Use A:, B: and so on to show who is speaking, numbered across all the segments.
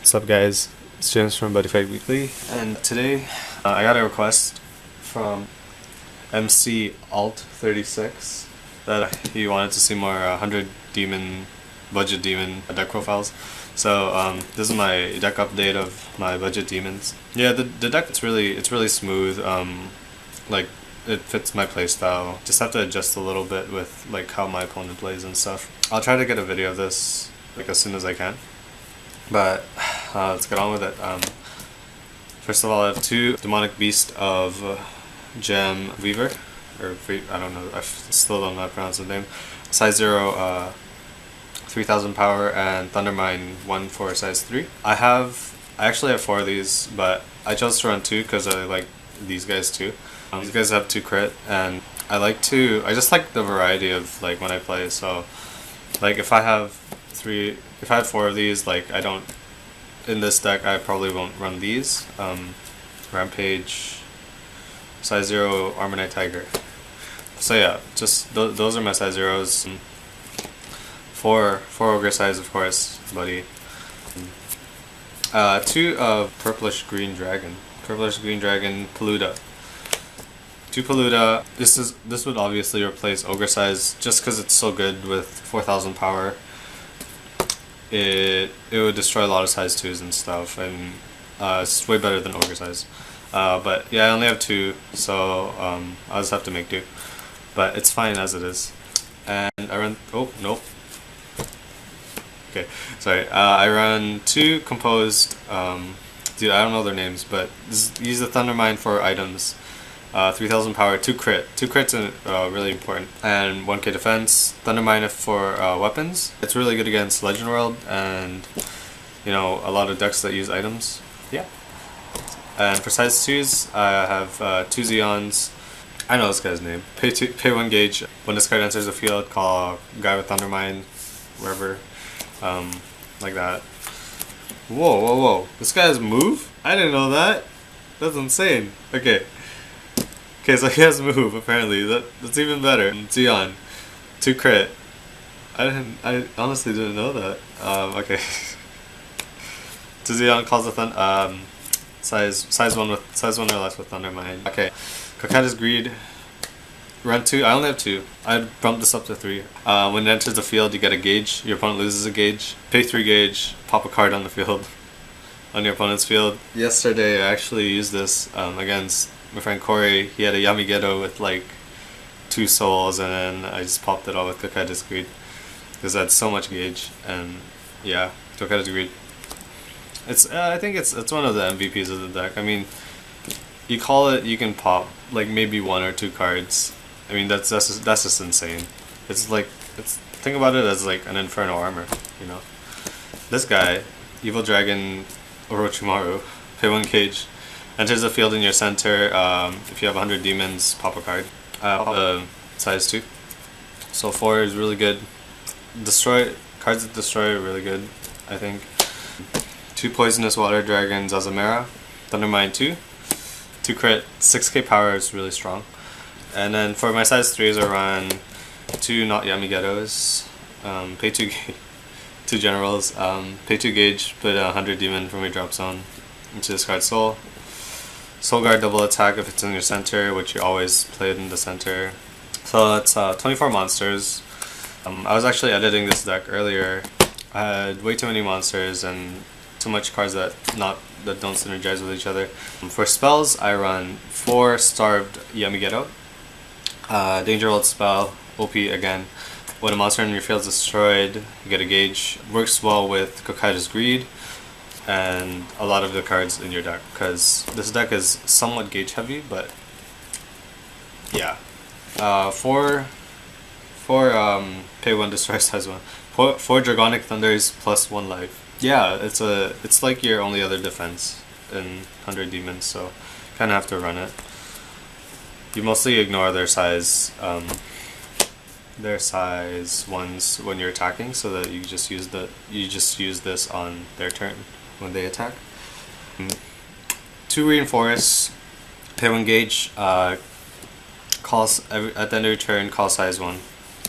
A: What's up, guys? It's James from Buddyfight Weekly, and today I got a request from MC Alt 36 that he wanted to see more 100 budget demon deck profiles. So this is my deck update of my budget demons. Yeah, the deck it's really smooth. Like it fits my playstyle. Just have to adjust a little bit with like how my opponent plays and stuff. I'll try to get a video of this like as soon as I can. But let's get on with it. First of all, I have two Demonic Beast of Gem Weaver, or I don't know, I still don't know how to pronounce his name. Size 0, 3000 power, and Thundermine 1 for size 3. I actually have 4 of these, but I chose to run 2 because I like these guys too. These guys have 2 crit, and I just like the variety of like when I play. So like if I have 4 of these, like in this deck I probably won't run these. Rampage, size 0, Armor Knight Tiger. So yeah, just those are my size 0s. 4 Ogre size, of course, buddy. 2 of Purplish Green Dragon Paluda. 2 Paluda. This would obviously replace Ogre size just because it's so good with 4000 power. It would destroy a lot of size 2s and stuff, and it's way better than Ogre size. But yeah, I only have 2, so I'll just have to make do. But it's fine as it is. And I run. Oh nope. Okay, sorry. I run 2 composed. Dude, I don't know their names, but use the Thundermine for items. 3000 power, 2 crit. 2 crits are really important. And 1k defense. Thundermine for weapons. It's really good against Legend World and, you know, a lot of decks that use items. Yeah. And for size 2s, I have 2 Zeons. I know this guy's name. Pay 1 gauge. When this card enters the field, call guy with Thundermine, wherever. Like that. Whoa. This guy has move? I didn't know that. That's insane. Okay, so he has move, apparently. That's even better. Zeon. 2 crit. I honestly didn't know that. Okay. So Zeon calls the size 1 or less with Thundermine. Okay. Coquetta's Greed. Run 2. I only have 2. I'd bump this up to 3. When it enters the field, you get a gauge. Your opponent loses a gauge. Pay 3 gauge. Pop a card on the field. On your opponent's field. Yesterday, I actually used this against my friend Corey. He had a Yamigeto with like 2 souls, and then I just popped it all with Coquetta's Greed because I had so much gauge. And yeah, Coquetta's Greed. I think it's one of the MVPs of the deck. I mean, you call it, you can pop like maybe 1 or 2 cards. I mean, that's just insane. Think about it as like an Inferno Armor, you know. This guy, Evil Dragon Orochimaru, pay 1 cage, enters the field in your center. If you have 100 demons, pop a card. Pop a size 2. So 4 is really good. Cards that destroy are really good, I think. 2 Poisonous Water Dragons, Azamera, Thundermine 2. 2 crit, 6k power is really strong. And then for my size 3s, I run 2 not Yamigetos, pay 2 2 generals, pay 2 gauge, put 100 demon from your drop zone into discard soul. Soul Guard double attack if it's in your center, which you always play it in the center. So that's 24 monsters. I was actually editing this deck earlier. I had way too many monsters and too much cards that don't synergize with each other. For spells, I run 4 Starved Yamigeto. Danger World spell, OP again. When a monster in your field is destroyed, you get a gauge. Works well with Coquetta's Greed and a lot of the cards in your deck, because this deck is somewhat gauge heavy, but yeah. 4 pay 1, destroy size 1. 4 Dragonic Thunders plus 1 life. Yeah, it's like your only other defense in 100 demons, so kind of have to run it. You mostly ignore their size 1s when you're attacking, so that you just use this on their turn when they attack. 2 Reinforce, pay 1 gauge. At the end of your turn, call size 1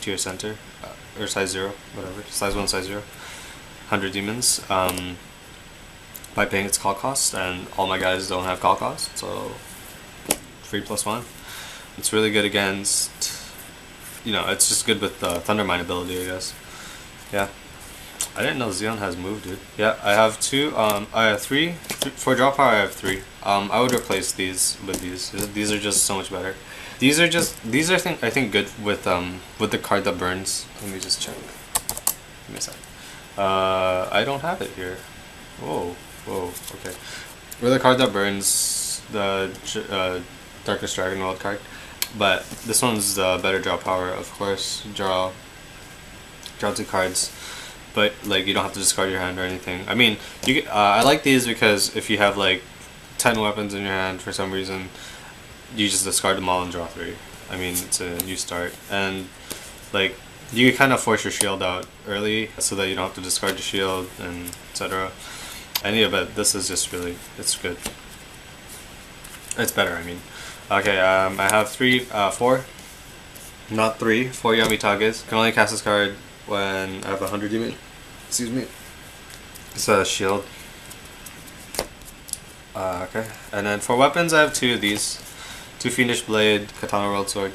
A: to your center, or size 0, whatever. Size 1, size 0. 100 demons. by paying its call cost, and all my guys don't have call cost, so free +1. It's really good against, you know, it's just good with the Thunder Mine ability, I guess. Yeah. I didn't know Xeon has move, dude. Yeah, I have 2, I have 3, for draw power I have 3. I would replace these with these. These are just so much better. These are I think good with the card that burns. Let me just check. Give me a sec. I don't have it here. Whoa, okay. With the card that burns, the Darkest Dragon World card. But this one's better draw power, of course. Draw 2 cards. But like you don't have to discard your hand or anything. I mean, I like these because if you have like 10 weapons in your hand for some reason, you just discard them all and draw 3. I mean, it's a new start, and like you can kind of force your shield out early so that you don't have to discard your shield and etc. And yeah, but this is just really, it's good. It's better, I mean. Okay, I have 4 Yamitages. Can only cast this card when I have 100 demon. Excuse me. It's a shield. Okay. And then for weapons, I have 2 of these. 2 Fiendish Blade, Katana World Sword.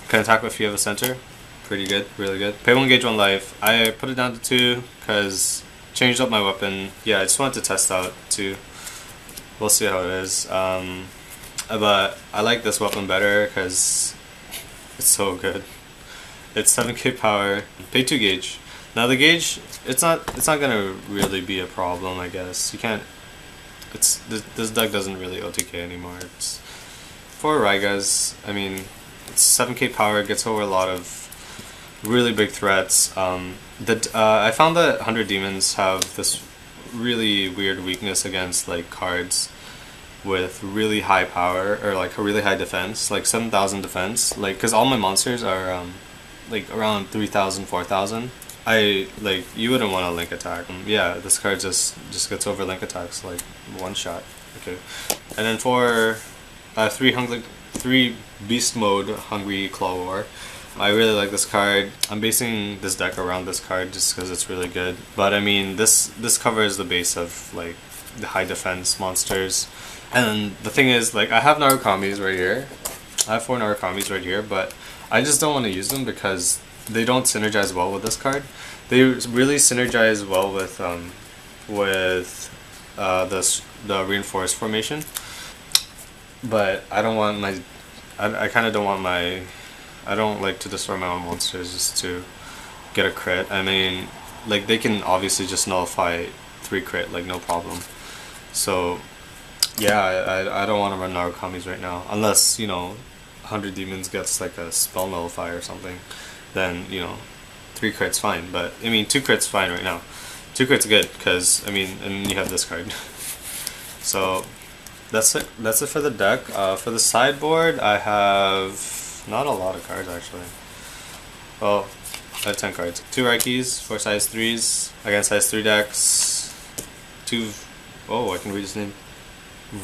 A: Can attack if you have a center. Pretty good, really good. Pay 1 gauge 1 life. I put it down to 2 because changed up my weapon. Yeah, I just wanted to test out 2. We'll see how it is. But I like this weapon better because it's so good. It's 7k power. Pay 2 gauge. Now the gauge, it's not gonna really be a problem, I guess. You can't. This deck doesn't really OTK anymore. It's for Raigas. I mean, it's 7k power. It gets over a lot of really big threats. I found that 100 demons have this really weird weakness against like cards with really high power or like a really high defense, like 7,000 defense. Like, cause all my monsters are like around 3,000, 4,000. You wouldn't want to link attack. Yeah, this card just gets over link attacks like 1 shot. Okay, and then for 3 beast mode Hungry Claw War. I really like this card. I'm basing this deck around this card just because it's really good. But I mean, this covers the base of like the high defense monsters. And the thing is, like, I have Narukami's right here. I have 4 Narukami's right here, but I just don't want to use them because they don't synergize well with this card. They really synergize well with the reinforced formation. But I don't want my, I kind of don't want my, I don't like to destroy my own monsters just to get a crit. I mean, like, they can obviously just nullify 3 crit, like, no problem. So yeah, I don't want to run Narukami's right now, unless, you know, 100 demons gets like a spell nullify or something, then, you know, 3 crits fine. But I mean, 2 crits fine right now. 2 crits good because I mean, and you have this card. So that's it for the deck. For the sideboard, I have not a lot of cards actually. Well, I have 10 cards. 2 Raikis for size 3s against size 3 decks. 2, oh, I can read his name.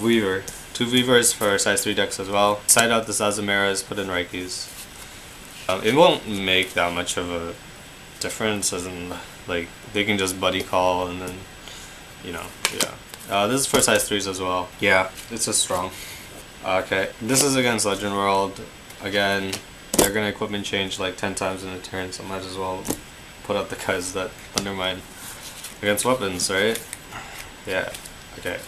A: Weaver. 2 Weavers for size 3 decks as well. Side out the Zazumeras, put in Raikis. It won't make that much of a difference, as in, like, they can just buddy call and then, you know, yeah. This is for size 3s as well. Yeah, it's just strong. Okay, this is against Legend World. Again, they're gonna equipment change like 10 times in a turn, so might as well put out the guys that undermine against weapons, right? Yeah, okay.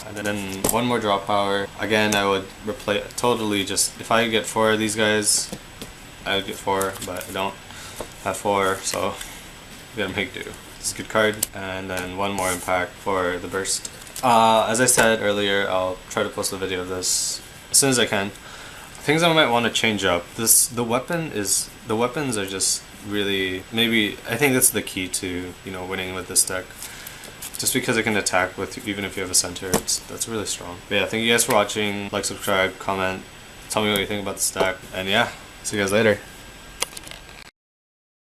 A: And then 1 more draw power. Again, I would replace totally just, if I get 4 of these guys, I would get 4, but I don't have 4, so I'm gonna make do. It's a good card. And then 1 more impact for the burst. As I said earlier, I'll try to post a video of this as soon as I can. Things I might want to change up. The weapons are just really, maybe, I think that's the key to, you know, winning with this deck. Just because it can attack with, even if you have a center, that's really strong. But yeah, thank you guys for watching. Like, subscribe, comment, tell me what you think about this deck, and yeah, see you guys later.